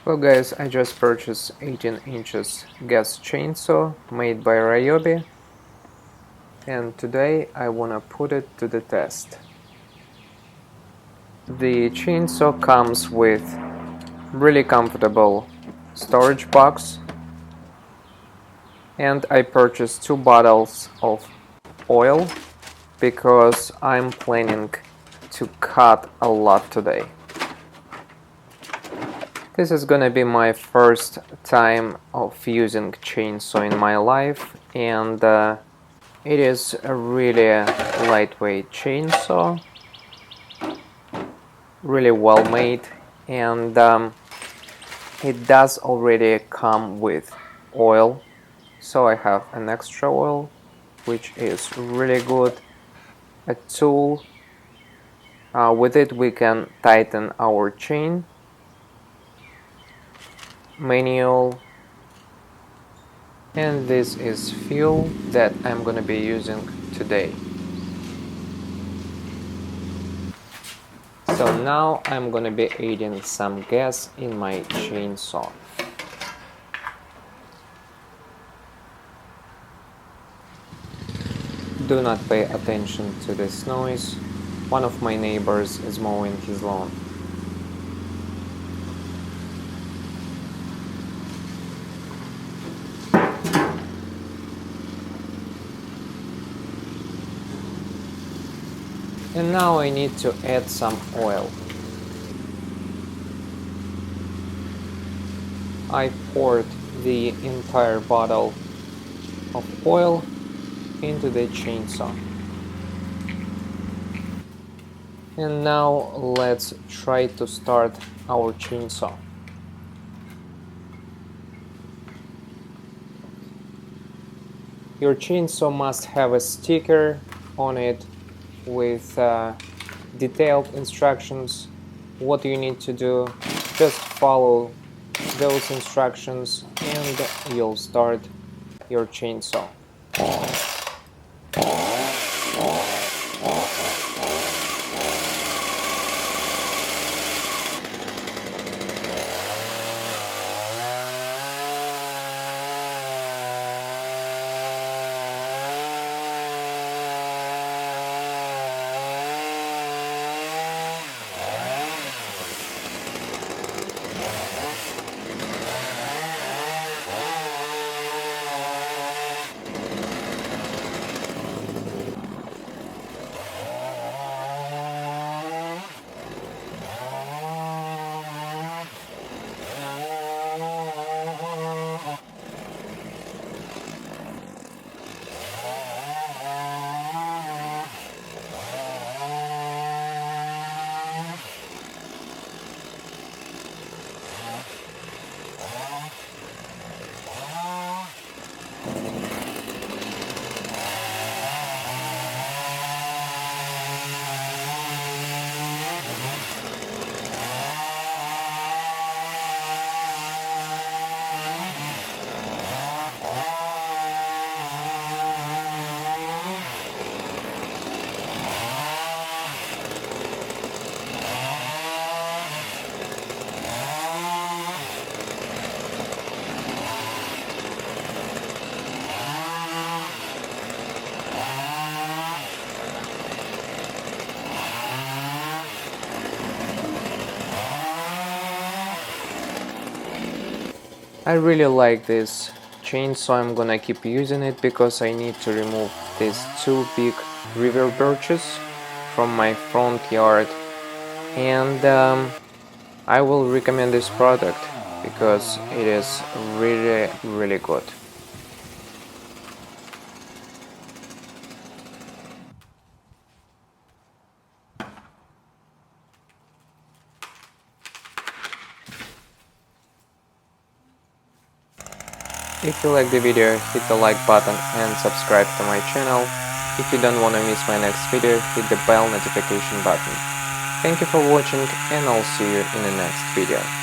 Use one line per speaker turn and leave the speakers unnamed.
Well guys, I just purchased 18 inches gas chainsaw made by Ryobi, and today I wanna put it to the test. The chainsaw comes with really comfortable storage box, and I purchased 2 bottles of oil because I'm planning to cut a lot today. This is gonna be my first time of using chainsaw in my life, and it is a really lightweight chainsaw, really well made, and it does already come with oil, so I have an extra oil, which is really good. A tool, with it we can tighten our chain, manual, and this is fuel that I'm gonna be using today. So now I'm gonna be adding some gas in my chainsaw. Do not pay attention to this noise. One of my neighbors is mowing his lawn. And now I need to add some oil. I poured the entire bottle of oil into the chainsaw. And now let's try to start our chainsaw. Your chainsaw must have a sticker on it with detailed instructions. What you need to do, just follow those instructions and you'll start your chainsaw. I really like this chainsaw. I'm gonna keep using it because I need to remove these 2 big river birches from my front yard, and I will recommend this product because it is really good. If you like the video, hit the like button and subscribe to my channel. If you don't want to miss my next video, hit the bell notification button. Thank you for watching, and I'll see you in the next video.